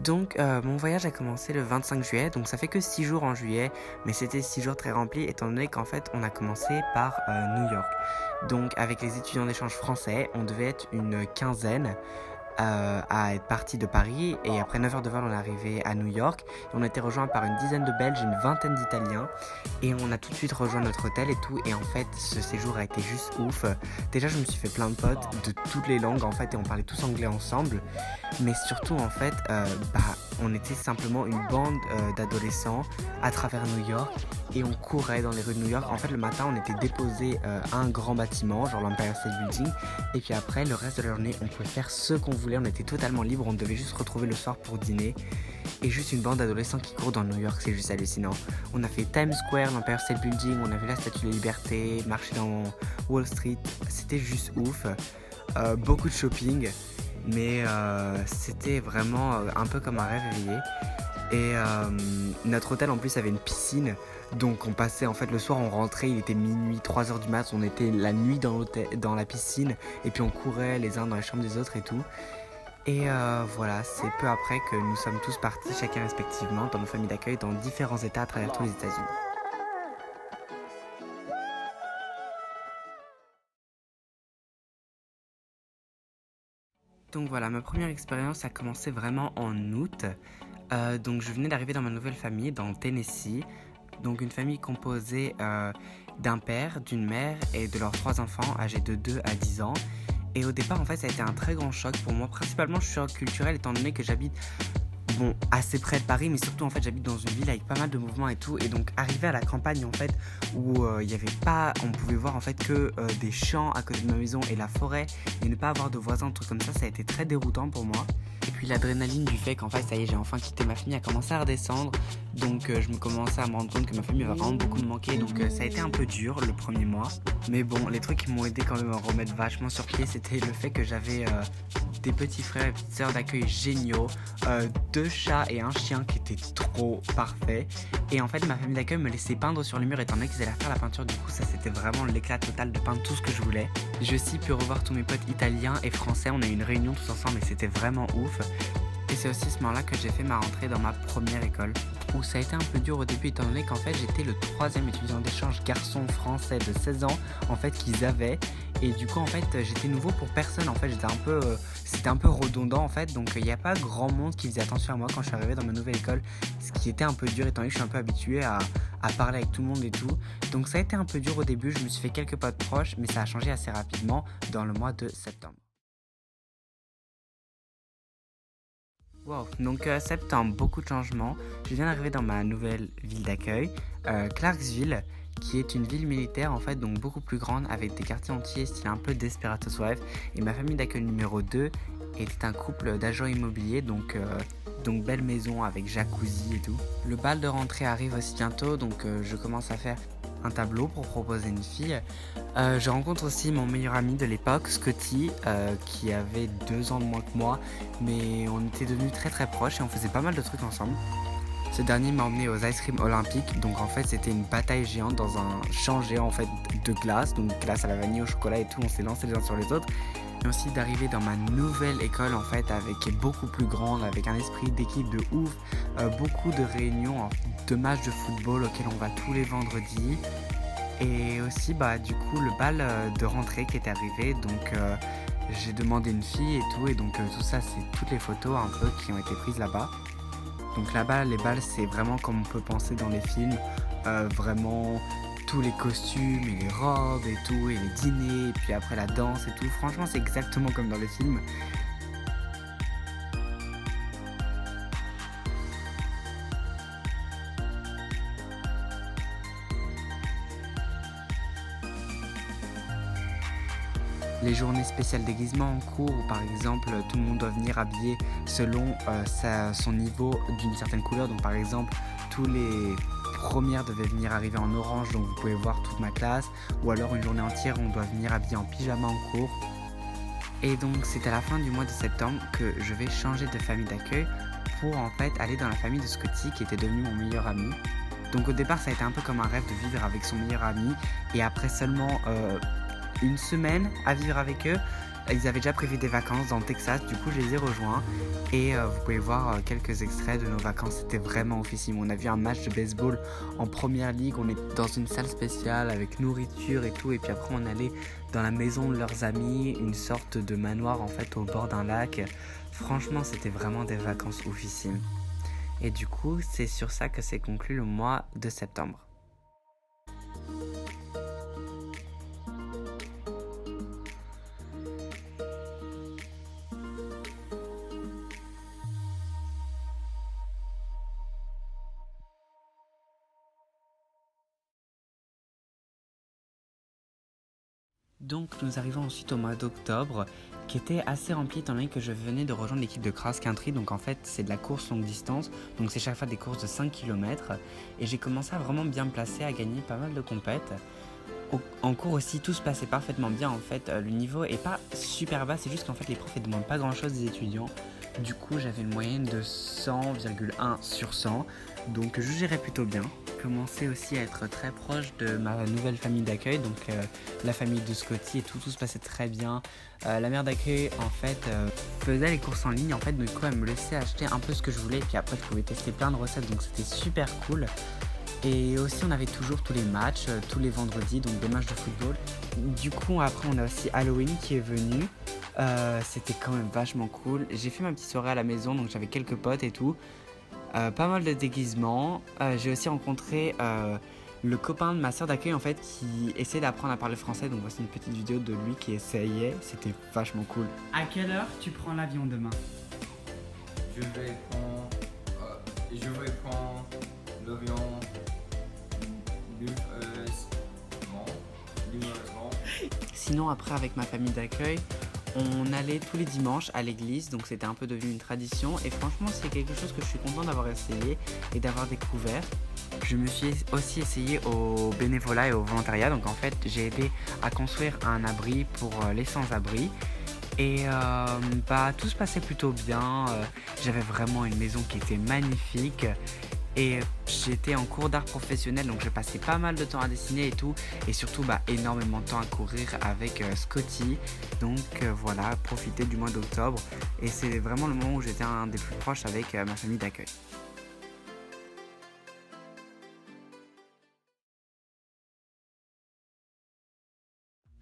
Donc mon voyage a commencé le 25 juillet, donc ça fait que 6 jours en juillet, mais c'était 6 jours très remplis étant donné qu'en fait on a commencé par New York. Donc avec les étudiants d'échange français, on devait être une quinzaine à être parti de Paris et après 9 heures de vol on est arrivé à New York et on a été rejoint par une dizaine de Belges, une vingtaine d'Italiens et on a tout de suite rejoint notre hôtel et tout et en fait ce séjour a été juste ouf. Déjà je me suis fait plein de potes de toutes les langues en fait et on parlait tous anglais ensemble mais surtout en fait on était simplement une bande d'adolescents à travers New York et on courait dans les rues de New York. En fait le matin on était déposé à un grand bâtiment genre l'Empire State Building et puis après le reste de la journée on pouvait faire ce qu'on voulait, on était totalement libre, on devait juste se retrouver le soir pour dîner et juste une bande d'adolescents qui courent dans New York, c'est juste hallucinant. On a fait Times Square, l'Empire State Building, on a vu la Statue de la Liberté, marché dans Wall Street, c'était juste ouf. Beaucoup de shopping, mais c'était vraiment un peu comme un rêve éveillé. Et notre hôtel en plus avait une piscine, donc on passait en fait le soir, on rentrait, il était minuit, 3h du mat, on était la nuit dans la piscine et puis on courait les uns dans les chambres des autres et tout. Et voilà, c'est peu après que nous sommes tous partis, chacun respectivement, dans nos familles d'accueil, dans différents états à travers tous les États-Unis. Donc voilà, ma première expérience a commencé vraiment en août. Donc je venais d'arriver dans ma nouvelle famille, dans le Tennessee. Donc une famille composée d'un père, d'une mère et de leurs 3 enfants âgés de 2 à 10 ans. Et au départ, en fait, ça a été un très grand choc pour moi. Principalement, je suis choc culturel étant donné que j'habite assez près de Paris, mais surtout, en fait, j'habite dans une ville avec pas mal de mouvements et tout. Et donc, arriver à la campagne, en fait, où il y avait pas, on pouvait voir, en fait, que des champs à côté de ma maison et la forêt, et ne pas avoir de voisins, un truc comme ça a été très déroutant pour moi. Et puis l'adrénaline du fait qu'en fait, ça y est, j'ai enfin quitté ma famille a commencé à redescendre. Donc je me commençais à me rendre compte que ma famille va vraiment beaucoup me manquer. Donc ça a été un peu dur le premier mois. Mais bon, les trucs qui m'ont aidé quand même à remettre vachement sur pied, c'était le fait que j'avais des petits frères et petites sœurs d'accueil géniaux, 2 chats et un chien qui étaient trop parfaits. Et en fait, ma famille d'accueil me laissait peindre sur les murs étant donné qu'ils allaient faire la peinture. Du coup, ça c'était vraiment l'éclat total de peindre tout ce que je voulais. J'ai aussi pu revoir tous mes potes italiens et français. On a eu une réunion tous ensemble et c'était vraiment ouf. Et c'est aussi ce moment-là que j'ai fait ma rentrée dans ma première école, où ça a été un peu dur au début étant donné qu'en fait j'étais le 3e étudiant d'échange garçon français de 16 ans en fait qu'ils avaient. Et du coup en fait j'étais nouveau pour personne, en fait c'était un peu redondant en fait, donc il n'y a pas grand monde qui faisait attention à moi quand je suis arrivé dans ma nouvelle école, ce qui était un peu dur étant donné que je suis un peu habitué à parler avec tout le monde et tout. Donc ça a été un peu dur au début, je me suis fait quelques potes proches, mais ça a changé assez rapidement dans le mois de septembre. Wow, donc septembre, beaucoup de changements. Je viens d'arriver dans ma nouvelle ville d'accueil, Clarksville, qui est une ville militaire en fait, donc beaucoup plus grande, avec des quartiers entiers, style un peu Desperate Housewives. Et ma famille d'accueil numéro 2 était un couple d'agents immobiliers, donc belle maison avec jacuzzi et tout. Le bal de rentrée arrive aussi bientôt, donc je commence à faire un tableau pour proposer une fille. Je rencontre aussi mon meilleur ami de l'époque, Scotty, qui avait 2 ans de moins que moi, mais on était devenus très très proches et on faisait pas mal de trucs ensemble. Ce dernier m'a emmené aux Ice Cream Olympiques, donc en fait c'était une bataille géante dans un champ géant en fait de glace, donc glace à la vanille, au chocolat et tout, on s'est lancé les uns sur les autres. Mais aussi d'arriver dans ma nouvelle école en fait, qui est beaucoup plus grande, avec un esprit d'équipe de ouf, beaucoup de réunions, de matchs de football auxquels on va tous les vendredis. Et aussi du coup le bal de rentrée qui est arrivé, donc j'ai demandé une fille et tout, et donc tout ça c'est toutes les photos un peu qui ont été prises là-bas. Donc là-bas les bals c'est vraiment comme on peut penser dans les films, vraiment tous les costumes et les robes et tout, et les dîners, et puis après la danse et tout, franchement c'est exactement comme dans les films. Les journées spéciales déguisement en cours où par exemple tout le monde doit venir habillé selon son niveau d'une certaine couleur. Donc par exemple tous les premières devaient venir arriver en orange, donc vous pouvez voir toute ma classe. Ou alors une journée entière on doit venir habillé en pyjama en cours. Et donc c'est à la fin du mois de septembre que je vais changer de famille d'accueil pour en fait aller dans la famille de Scotty qui était devenu mon meilleur ami. Donc au départ ça a été un peu comme un rêve de vivre avec son meilleur ami, et après seulement une semaine à vivre avec eux. Ils avaient déjà prévu des vacances dans le Texas, du coup je les ai rejoints et vous pouvez voir quelques extraits de nos vacances, c'était vraiment officiel. On a vu un match de baseball en première ligue, on est dans une salle spéciale avec nourriture et tout, et puis après on allait dans la maison de leurs amis, une sorte de manoir en fait au bord d'un lac. Franchement c'était vraiment des vacances officielles. Et du coup c'est sur ça que s'est conclu le mois de septembre. Donc nous arrivons ensuite au mois d'octobre qui était assez rempli étant donné que je venais de rejoindre l'équipe de cross country. Donc en fait c'est de la course longue distance, donc c'est chaque fois des courses de 5 km. Et j'ai commencé à vraiment bien me placer, à gagner pas mal de compètes. En cours aussi tout se passait parfaitement bien en fait, le niveau est pas super bas, c'est juste qu'en fait les profs ne demandent pas grand chose des étudiants. Du coup j'avais une moyenne de 100,1 sur 100, donc je gérais plutôt bien. J'ai commencé aussi à être très proche de ma nouvelle famille d'accueil, donc la famille de Scotty et tout se passait très bien. La mère d'accueil en fait faisait les courses en ligne, en fait du coup elle me laissait acheter un peu ce que je voulais et puis après je pouvais tester plein de recettes, donc c'était super cool. Et aussi on avait toujours tous les matchs, tous les vendredis, donc des matchs de football. Du coup après on a aussi Halloween qui est venu, c'était quand même vachement cool. J'ai fait ma petite soirée à la maison, donc j'avais quelques potes et tout, pas mal de déguisements. J'ai aussi rencontré le copain de ma soeur d'accueil en fait qui essayait d'apprendre à parler français, donc voici une petite vidéo de lui qui essayait, c'était vachement cool. À quelle heure tu prends l'avion demain? Je vais prendre l'avion lumeureusement. Sinon après avec ma famille d'accueil, on allait tous les dimanches à l'église, donc c'était un peu devenu une tradition et franchement c'est quelque chose que je suis content d'avoir essayé et d'avoir découvert. Je me suis aussi essayé au bénévolat et au volontariat, donc en fait j'ai aidé à construire un abri pour les sans-abri. Et tout se passait plutôt bien, j'avais vraiment une maison qui était magnifique et j'étais en cours d'art professionnel, donc j'ai passé pas mal de temps à dessiner et tout, et surtout énormément de temps à courir avec Scotty. Donc voilà, profiter du mois d'octobre et c'est vraiment le moment où j'étais un des plus proches avec ma famille d'accueil.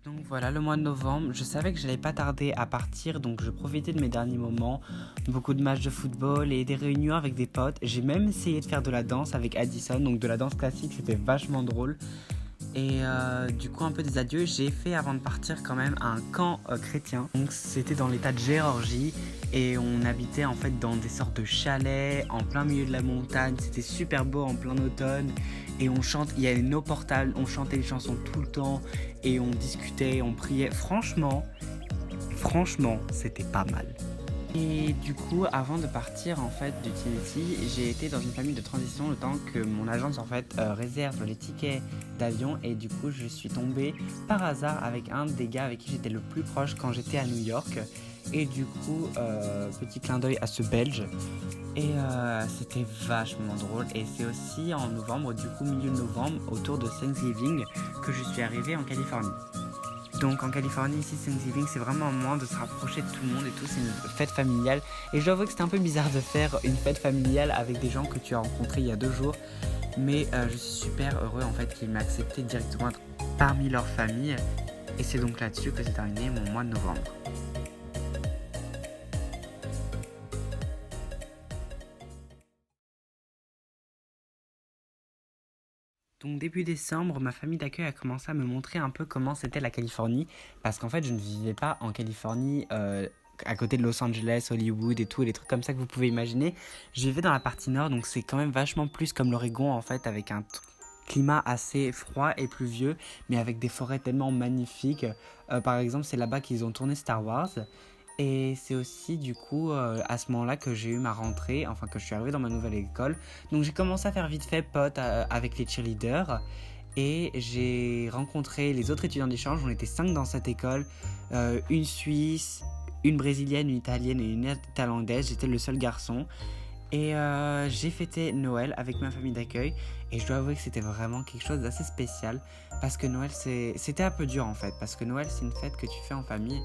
Donc voilà, le mois de novembre, je savais que j'allais pas tarder à partir, donc je profitais de mes derniers moments, beaucoup de matchs de football et des réunions avec des potes. J'ai même essayé de faire de la danse avec Addison, donc de la danse classique, c'était vachement drôle. Et du coup un peu des adieux, j'ai fait avant de partir quand même un camp chrétien. Donc c'était dans l'état de Géorgie et on habitait en fait dans des sortes de chalets en plein milieu de la montagne. C'était super beau en plein automne et on chante, il y avait une eau portable, on chantait les chansons tout le temps et on discutait, on priait. Franchement, c'était pas mal. Et du coup, avant de partir en fait du Tennessee, j'ai été dans une famille de transition le temps que mon agence en fait réserve les tickets d'avion et du coup je suis tombée par hasard avec un des gars avec qui j'étais le plus proche quand j'étais à New York. Et du coup, petit clin d'œil à ce Belge. Et c'était vachement drôle. Et c'est aussi en novembre, du coup milieu novembre, autour de Thanksgiving, que je suis arrivée en Californie. Donc en Californie, ici, Thanksgiving, c'est vraiment un moment de se rapprocher de tout le monde et tout, c'est une fête familiale. Et je dois avouer que c'était un peu bizarre de faire une fête familiale avec des gens que tu as rencontrés il y a 2 jours. Mais je suis super heureux en fait qu'ils m'aient accepté directement parmi leur famille. Et c'est donc là-dessus que s'est terminé mon mois de novembre. Donc début décembre, ma famille d'accueil a commencé à me montrer un peu comment c'était la Californie, parce qu'en fait je ne vivais pas en Californie à côté de Los Angeles, Hollywood et tout, et les trucs comme ça que vous pouvez imaginer. Je vivais dans la partie nord, donc c'est quand même vachement plus comme l'Oregon en fait, avec un climat assez froid et pluvieux, mais avec des forêts tellement magnifiques. Par exemple, c'est là-bas qu'ils ont tourné Star Wars. Et c'est aussi du coup à ce moment-là que j'ai eu ma rentrée, enfin que je suis arrivé dans ma nouvelle école. Donc j'ai commencé à faire vite fait pote avec les cheerleaders et j'ai rencontré les autres étudiants d'échange. On était 5 dans cette école, une Suisse, une Brésilienne, une Italienne et une Thaïlandaise. J'étais le seul garçon. Et j'ai fêté Noël avec ma famille d'accueil et je dois avouer que c'était vraiment quelque chose d'assez spécial parce que Noël c'était un peu dur en fait parce que Noël c'est une fête que tu fais en famille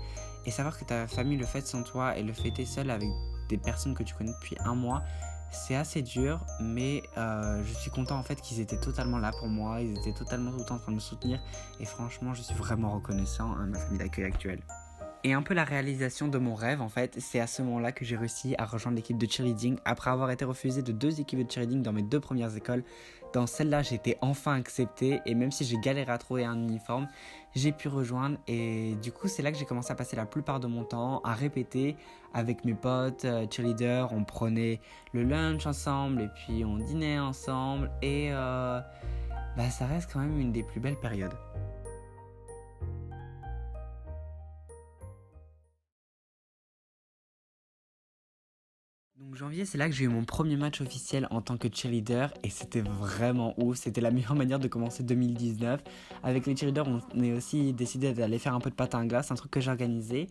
et savoir que ta famille le fête sans toi et le fêter seul avec des personnes que tu connais depuis un mois c'est assez dur mais je suis content en fait qu'ils étaient totalement là pour moi, ils étaient totalement tout le temps en train de me soutenir et franchement je suis vraiment reconnaissant à ma famille d'accueil actuelle. Et un peu la réalisation de mon rêve, en fait, c'est à ce moment-là que j'ai réussi à rejoindre l'équipe de cheerleading. Après avoir été refusé de 2 équipes de cheerleading dans mes 2 premières écoles, dans celle-là, j'ai été enfin accepté. Et même si j'ai galéré à trouver un uniforme, j'ai pu rejoindre. Et du coup, c'est là que j'ai commencé à passer la plupart de mon temps à répéter avec mes potes cheerleaders. On prenait le lunch ensemble et puis on dînait ensemble. Et ça reste quand même une des plus belles périodes. Donc janvier, c'est là que j'ai eu mon premier match officiel en tant que cheerleader et c'était vraiment ouf, c'était la meilleure manière de commencer 2019. Avec les cheerleaders, on est aussi décidé d'aller faire un peu de patin à glace, un truc que j'ai organisé.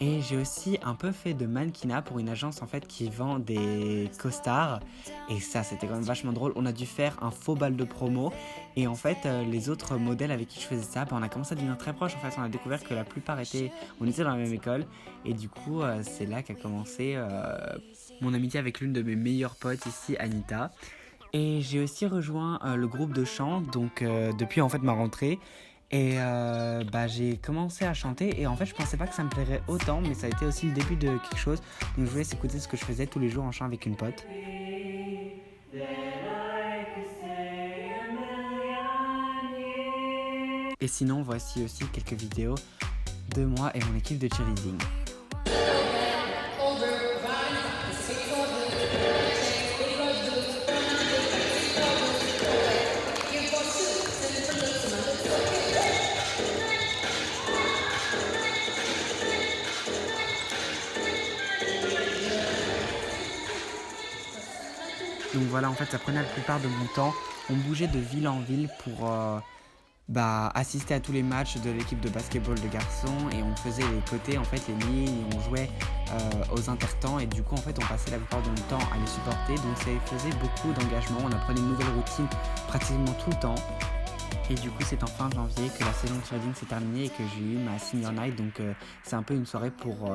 Et j'ai aussi un peu fait de mannequinat pour une agence en fait qui vend des costards. Et ça, c'était quand même vachement drôle. On a dû faire un faux bal de promo. Et en fait, les autres modèles avec qui je faisais ça, on a commencé à devenir très proches. En fait, on a découvert que la plupart on était dans la même école. Et du coup, c'est là qu'a commencé mon amitié avec l'une de mes meilleures potes ici, Anita. Et j'ai aussi rejoint le groupe de chant, donc depuis en fait ma rentrée. Et j'ai commencé à chanter et en fait je pensais pas que ça me plairait autant, mais ça a été aussi le début de quelque chose. Donc je voulais écouter ce que je faisais tous les jours en chant avec une pote. Et sinon voici aussi quelques vidéos de moi et mon équipe de cheerleading. Donc voilà, en fait, ça prenait la plupart de mon temps. On bougeait de ville en ville pour assister à tous les matchs de l'équipe de basketball de garçons et on faisait les côtés, en fait, les lignes, et on jouait aux intertemps et du coup, en fait, on passait la plupart de notre temps à les supporter. Donc ça faisait beaucoup d'engagement. On apprenait une nouvelle routine pratiquement tout le temps. Et du coup, c'est en fin janvier que la saison de cheerleading s'est terminée et que j'ai eu ma senior night. Donc, c'est un peu une soirée pour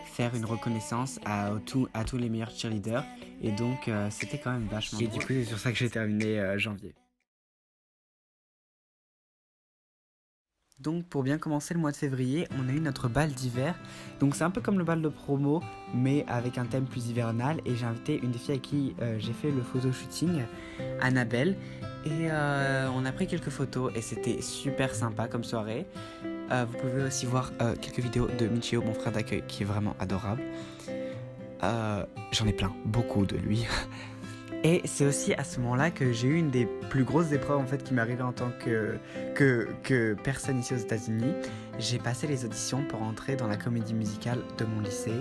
faire une reconnaissance à tous les meilleurs cheerleaders. Et donc, c'était quand même vachement. Et du coup, c'est sur ça que j'ai terminé janvier. Donc pour bien commencer le mois de février, on a eu notre bal d'hiver. Donc c'est un peu comme le bal de promo, mais avec un thème plus hivernal. Et j'ai invité une des filles avec qui j'ai fait le photo shooting, Annabelle. Et on a pris quelques photos et c'était super sympa comme soirée. Vous pouvez aussi voir quelques vidéos de Michio, mon frère d'accueil, qui est vraiment adorable. J'en ai plein, beaucoup de lui. Et c'est aussi à ce moment-là que j'ai eu une des plus grosses épreuves en fait qui m'est arrivée en tant que personne ici aux États-Unis. J'ai passé les auditions pour entrer dans la comédie musicale de mon lycée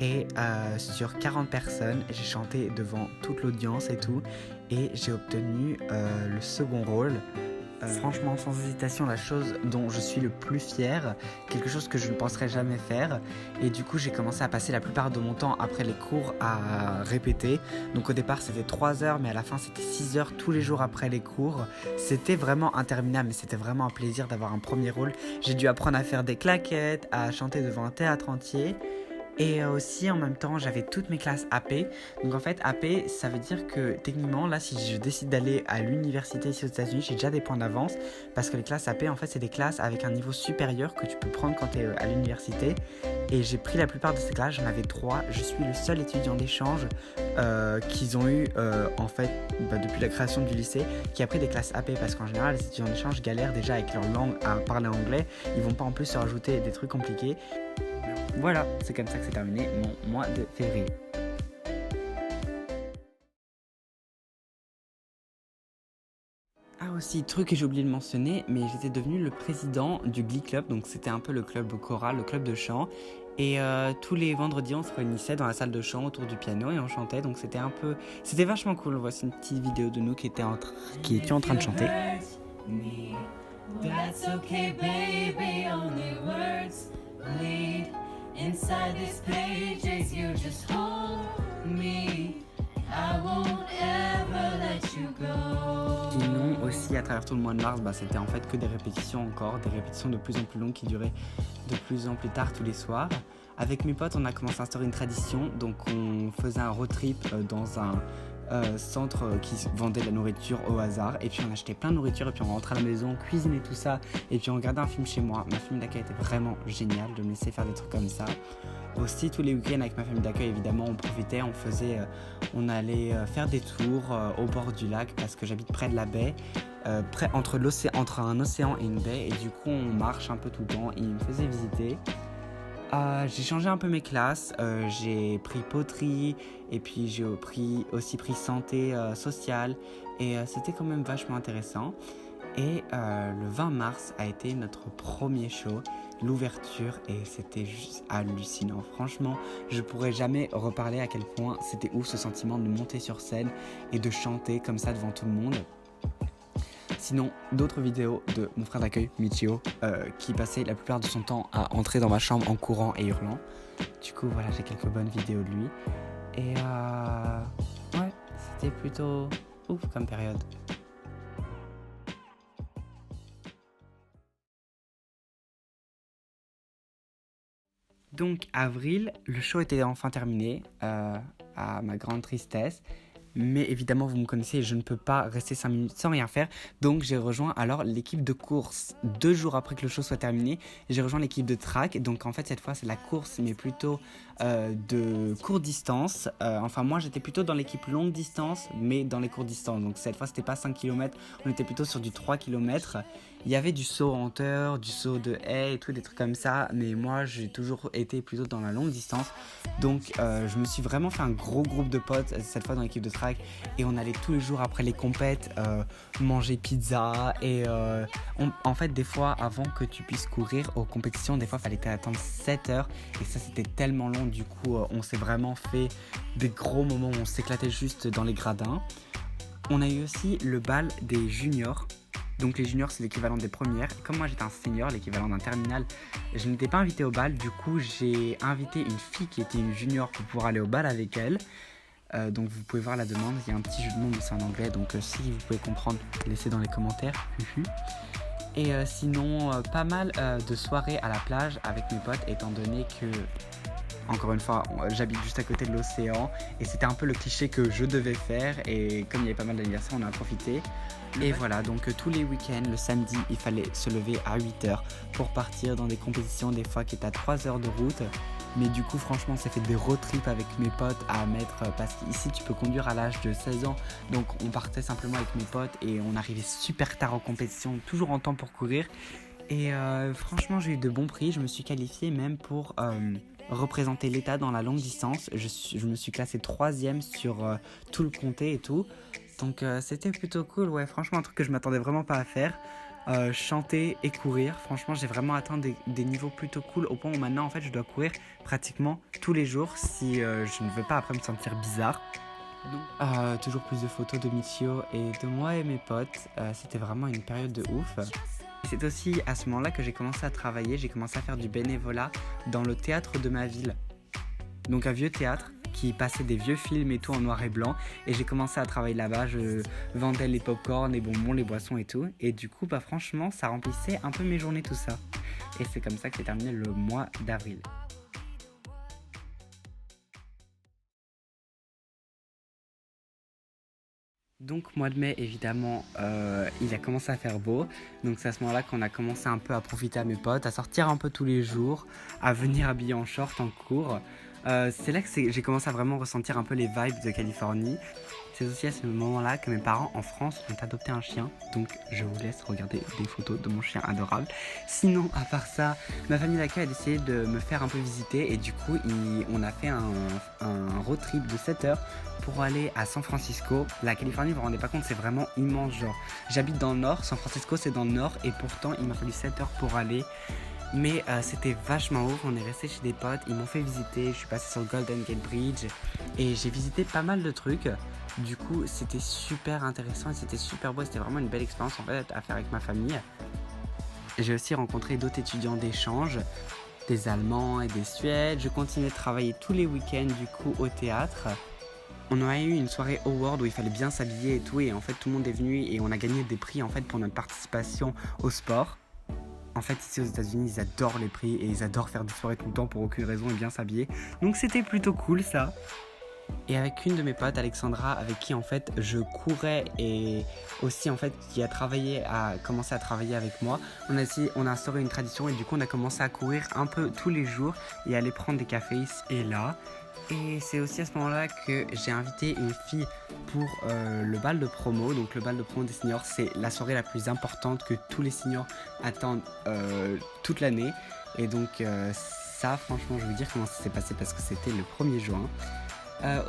et sur 40 personnes, j'ai chanté devant toute l'audience et tout et j'ai obtenu le second rôle. Franchement, sans hésitation, la chose dont je suis le plus fier, quelque chose que je ne penserais jamais faire. Et du coup, j'ai commencé à passer la plupart de mon temps après les cours à répéter. Donc au départ, c'était 3 heures, mais à la fin, c'était 6 heures tous les jours après les cours. C'était vraiment interminable, mais c'était vraiment un plaisir d'avoir un premier rôle. J'ai dû apprendre à faire des claquettes, à chanter devant un théâtre entier. Et aussi en même temps j'avais toutes mes classes AP. Donc en fait AP ça veut dire que techniquement là si je décide d'aller à l'université ici aux États-Unis, j'ai déjà des points d'avance. Parce que les classes AP en fait c'est des classes avec un niveau supérieur que tu peux prendre quand tu es à l'université. Et j'ai pris la plupart de ces classes, j'en avais 3. Je suis le seul étudiant d'échange qu'ils ont eu en fait depuis la création du lycée qui a pris des classes AP. Parce qu'en général les étudiants d'échange galèrent déjà avec leur langue à parler anglais. Ils vont pas en plus se rajouter des trucs compliqués. Voilà, c'est comme ça que c'est terminé mon mois de février. Ah aussi, truc que j'ai oublié de mentionner, mais j'étais devenu le président du Glee Club, donc c'était un peu le club choral, le club de chant. Et tous les vendredis, on se réunissait dans la salle de chant autour du piano et on chantait, donc c'était vachement cool. Voici une petite vidéo de nous qui étions en train de chanter. That's okay, baby, only words bleed inside these pages. You just hold me. I won't ever let you go. Sinon aussi à travers tout le mois de mars, c'était en fait que des répétitions encore, des répétitions de plus en plus longues qui duraient de plus en plus tard tous les soirs. Avec mes potes, on a commencé à instaurer une tradition, donc on faisait un road trip dans un centre qui vendait de la nourriture au hasard, et puis on achetait plein de nourriture, et puis on rentrait à la maison, on cuisinait tout ça, et puis on regardait un film chez moi. Ma famille d'accueil était vraiment géniale de me laisser faire des trucs comme ça. Aussi tous les week-ends avec ma famille d'accueil, évidemment, on profitait, on allait faire des tours au bord du lac parce que j'habite près de la baie, entre un océan et une baie, et du coup on marche un peu tout le temps, et ils me faisaient visiter. J'ai changé un peu mes classes, j'ai pris poterie et puis j'ai aussi pris santé sociale, et c'était quand même vachement intéressant. Et le 20 mars a été notre premier show, l'ouverture, et c'était juste hallucinant. Franchement, je pourrais jamais reparler à quel point c'était ouf ce sentiment de monter sur scène et de chanter comme ça devant tout le monde. Sinon, d'autres vidéos de mon frère d'accueil, Michio, qui passait la plupart de son temps à entrer dans ma chambre en courant et hurlant. Du coup, voilà, j'ai quelques bonnes vidéos de lui. Et ouais, c'était plutôt ouf comme période. Donc, avril, le show était enfin terminé, à ma grande tristesse. Mais évidemment, vous me connaissez, je ne peux pas rester 5 minutes sans rien faire. Donc, j'ai rejoint alors l'équipe de course. 2 jours après que le show soit terminé, j'ai rejoint l'équipe de track. Donc, en fait, cette fois, c'est la course, mais plutôt de courte distance. Enfin, moi, j'étais plutôt dans l'équipe longue distance, mais dans les courtes distances. Donc, cette fois, c'était pas 5 km, on était plutôt sur du 3 km. Il y avait du saut en hauteur, du saut de haie et tout, des trucs comme ça. Mais moi, j'ai toujours été plutôt dans la longue distance. Donc, je me suis vraiment fait un gros groupe de potes, cette fois dans l'équipe de track. Et on allait tous les jours après les compètes manger pizza. Et en fait, des fois, avant que tu puisses courir aux compétitions, des fois, il fallait attendre 7 heures. Et ça, c'était tellement long. Du coup, on s'est vraiment fait des gros moments où on s'éclatait juste dans les gradins. On a eu aussi le bal des juniors. Donc les juniors, c'est l'équivalent des premières. Comme moi j'étais un senior, l'équivalent d'un terminal, je n'étais pas invité au bal. Du coup, j'ai invité une fille qui était une junior pour pouvoir aller au bal avec elle. Donc vous pouvez voir la demande, il y a un petit jeu de mots mais c'est en anglais. Donc si vous pouvez comprendre, laissez dans les commentaires. Et sinon, pas mal de soirées à la plage avec mes potes, étant donné que, encore une fois, j'habite juste à côté de l'océan. Et c'était un peu le cliché que je devais faire. Et comme il y avait pas mal d'anniversaires, on a profité. Et voilà, donc tous les week-ends, le samedi, il fallait se lever à 8h pour partir dans des compétitions, des fois qui étaient à 3 heures de route. Mais du coup, franchement, ça fait des road trips avec mes potes à mettre, parce qu'ici, tu peux conduire à l'âge de 16 ans. Donc, on partait simplement avec mes potes et on arrivait super tard en compétition, toujours en temps pour courir. Et franchement, j'ai eu de bons prix. Je me suis qualifié même pour représenter l'État dans la longue distance. Je me suis classé 3e sur tout le comté et tout. Donc c'était plutôt cool, ouais, franchement un truc que je m'attendais vraiment pas à faire. Chanter et courir, franchement j'ai vraiment atteint des niveaux plutôt cool au point où maintenant en fait je dois courir pratiquement tous les jours si je ne veux pas après me sentir bizarre. Donc, toujours plus de photos de Michio et de moi et mes potes, c'était vraiment une période de ouf. Et c'est aussi à ce moment-là que j'ai commencé à travailler, j'ai commencé à faire du bénévolat dans le théâtre de ma ville. Donc un vieux théâtre qui passait des vieux films et tout en noir et blanc, et j'ai commencé à travailler là-bas, je vendais les pop-corn, les bonbons, les boissons et tout, et du coup franchement ça remplissait un peu mes journées tout ça, et c'est comme ça que s'est terminé le mois d'avril. Donc mois de mai évidemment il a commencé à faire beau, donc c'est à ce moment-là qu'on a commencé un peu à profiter à mes potes, à sortir un peu tous les jours, à venir habiller en short en cours. C'est là que j'ai commencé à vraiment ressentir un peu les vibes de Californie. C'est aussi à ce moment-là que mes parents en France ont adopté un chien. Donc je vous laisse regarder des photos de mon chien adorable. Sinon, à part ça, ma famille d'accueil a décidé de me faire un peu visiter. Et du coup, on a fait un road trip de 7 heures pour aller à San Francisco. La Californie, vous vous rendez pas compte, c'est vraiment immense. Genre, j'habite dans le nord, San Francisco c'est dans le nord. Et pourtant, il m'a fallu 7 heures pour aller. Mais c'était vachement ouf, on est resté chez des potes, ils m'ont fait visiter, je suis passé sur le Golden Gate Bridge et j'ai visité pas mal de trucs. Du coup, c'était super intéressant et c'était super beau, c'était vraiment une belle expérience en fait à faire avec ma famille. J'ai aussi rencontré d'autres étudiants d'échange, des Allemands et des Suèdes. Je continuais de travailler tous les week-ends du coup au théâtre. On a eu une soirée award où il fallait bien s'habiller et tout, et en fait tout le monde est venu et on a gagné des prix en fait pour notre participation au sport. En fait, ici aux États-Unis, ils adorent les prix et ils adorent faire des soirées tout le temps pour aucune raison et bien s'habiller. Donc c'était plutôt cool ça. Et avec une de mes potes, Alexandra, avec qui en fait je courais et aussi en fait qui a commencé à travailler avec moi, on a instauré une tradition et du coup on a commencé à courir un peu tous les jours et aller prendre des cafés ici et là. Et c'est aussi à ce moment-là que j'ai invité une fille pour le bal de promo. Donc le bal de promo des seniors, c'est la soirée la plus importante que tous les seniors attendent toute l'année. Et donc ça, franchement, je vais vous dire comment ça s'est passé parce que c'était le 1er juin.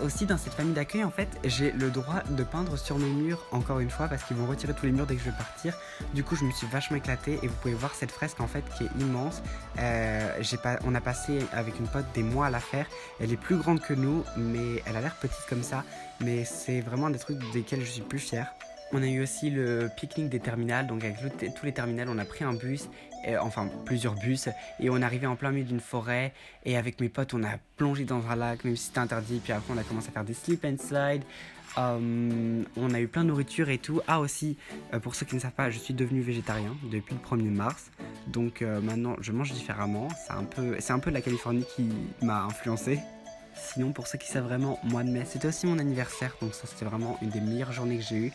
Aussi dans cette famille d'accueil en fait j'ai le droit de peindre sur mes murs encore une fois parce qu'ils vont retirer tous les murs dès que je vais partir. Du coup je me suis vachement éclaté et vous pouvez voir cette fresque en fait qui est immense. On a passé avec une pote des mois à la faire. Elle est plus grande que nous mais elle a l'air petite comme ça, mais c'est vraiment des trucs desquels je suis plus fier. On a eu aussi le pique-nique des terminales, donc avec tous les terminales on a pris un bus, enfin plusieurs bus, et on est arrivé en plein milieu d'une forêt, et avec mes potes on a plongé dans un lac, même si c'était interdit, puis après on a commencé à faire des slip and slide, on a eu plein de nourriture et tout. Ah aussi, pour ceux qui ne savent pas, je suis devenu végétarien depuis le 1er mars, donc maintenant je mange différemment, c'est un peu la Californie qui m'a influencé. Sinon, pour ceux qui savent vraiment, mois de mai, c'était aussi mon anniversaire, donc ça c'était vraiment une des meilleures journées que j'ai eues.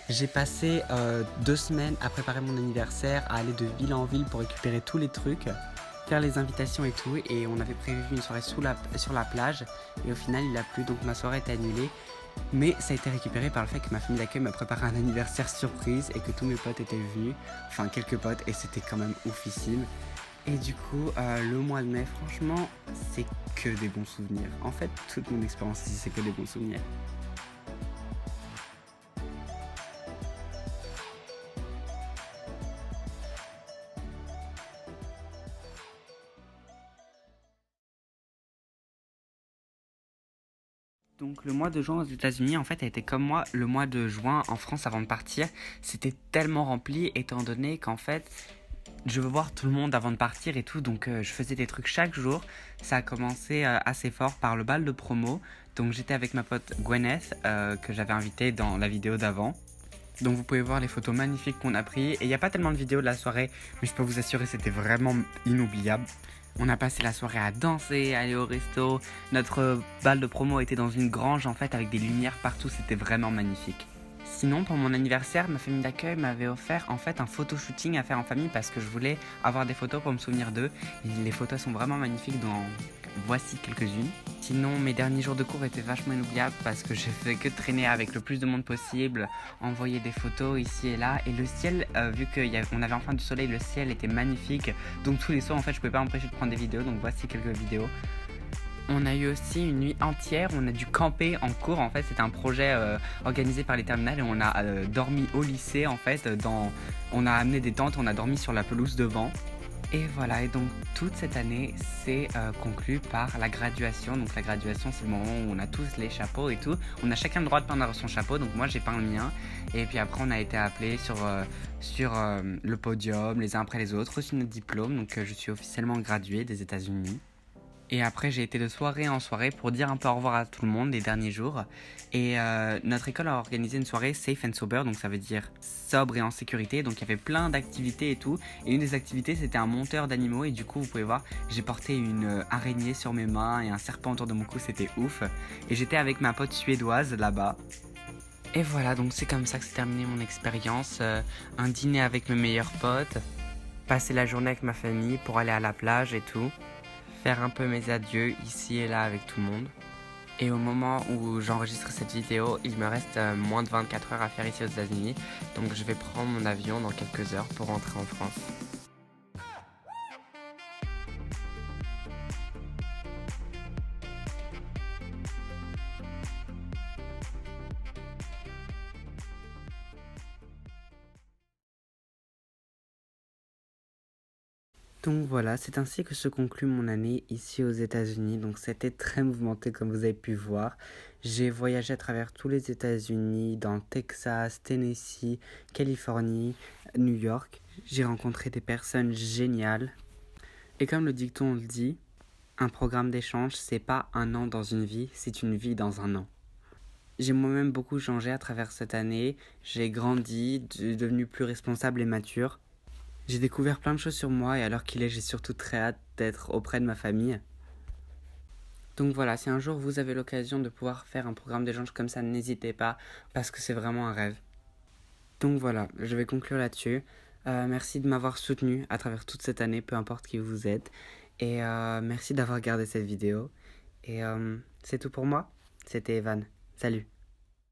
J'ai passé 2 semaines à préparer mon anniversaire, à aller de ville en ville pour récupérer tous les trucs, faire les invitations et tout, et on avait prévu une soirée sur la plage, et au final il a plu, donc ma soirée était annulée. Mais ça a été récupéré par le fait que ma famille d'accueil m'a préparé un anniversaire surprise et que tous mes potes étaient venus, enfin quelques potes, et c'était quand même oufissime. Et du coup, le mois de mai, franchement, c'est que des bons souvenirs. En fait, toute mon expérience ici, c'est que des bons souvenirs. Donc le mois de juin aux États-Unis en fait a été comme moi le mois de juin en France avant de partir. C'était tellement rempli étant donné qu'en fait je veux voir tout le monde avant de partir et tout, donc je faisais des trucs chaque jour. Ça a commencé assez fort par le bal de promo. Donc j'étais avec ma pote Gwyneth que j'avais invitée dans la vidéo d'avant. Donc vous pouvez voir les photos magnifiques qu'on a prises. Et il n'y a pas tellement de vidéos de la soirée, mais je peux vous assurer c'était vraiment inoubliable. On a passé la soirée à danser, à aller au resto. Notre bal de promo était dans une grange en fait avec des lumières partout, c'était vraiment magnifique. Sinon, pour mon anniversaire, ma famille d'accueil m'avait offert en fait un photo-shooting à faire en famille parce que je voulais avoir des photos pour me souvenir d'eux. Et les photos sont vraiment magnifiques, donc voici quelques-unes. Sinon, mes derniers jours de cours étaient vachement inoubliables parce que j'ai fait que traîner avec le plus de monde possible, envoyer des photos ici et là. Et le ciel, vu qu'on avait enfin du soleil, le ciel était magnifique. Donc tous les soirs, en fait, je pouvais pas m'empêcher de prendre des vidéos. Donc voici quelques vidéos. On a eu aussi une nuit entière, on a dû camper en cours. En fait, c'était un projet organisé par les terminales et on a dormi au lycée. En fait, on a amené des tentes, on a dormi sur la pelouse devant. Et voilà, et donc toute cette année s'est conclue par la graduation. Donc la graduation, c'est le moment où on a tous les chapeaux et tout. On a chacun le droit de peindre son chapeau, donc moi j'ai peint le mien. Et puis après, on a été appelés sur le podium, les uns après les autres, reçu notre diplôme. Donc je suis officiellement gradué des États-Unis. Et après, j'ai été de soirée en soirée pour dire un peu au revoir à tout le monde les derniers jours. Et notre école a organisé une soirée safe and sober, donc ça veut dire sobre et en sécurité. Donc il y avait plein d'activités et tout. Et une des activités, c'était un monteur d'animaux. Et du coup, vous pouvez voir, j'ai porté une araignée sur mes mains et un serpent autour de mon cou, c'était ouf. Et j'étais avec ma pote suédoise là-bas. Et voilà, donc c'est comme ça que s'est terminée mon expérience. Un dîner avec mes meilleurs potes, passer la journée avec ma famille pour aller à la plage et tout. Faire un peu mes adieux ici et là avec tout le monde. Et au moment où j'enregistre cette vidéo, il me reste moins de 24 heures à faire ici aux États-Unis. Donc je vais prendre mon avion dans quelques heures pour rentrer en France. Donc voilà, c'est ainsi que se conclut mon année ici aux États-Unis. Donc c'était très mouvementé comme vous avez pu voir. J'ai voyagé à travers tous les États-Unis, dans Texas, Tennessee, Californie, New York. J'ai rencontré des personnes géniales. Et comme le dicton le dit, un programme d'échange, c'est pas un an dans une vie, c'est une vie dans un an. J'ai moi-même beaucoup changé à travers cette année. J'ai grandi, devenu plus responsable et mature. J'ai découvert plein de choses sur moi et à l'heure qu'il est, j'ai surtout très hâte d'être auprès de ma famille. Donc voilà, si un jour vous avez l'occasion de pouvoir faire un programme d'échange comme ça, n'hésitez pas parce que c'est vraiment un rêve. Donc voilà, je vais conclure là-dessus. Merci de m'avoir soutenu à travers toute cette année, peu importe qui vous êtes. Et merci d'avoir regardé cette vidéo. Et c'est tout pour moi. C'était Evan. Salut.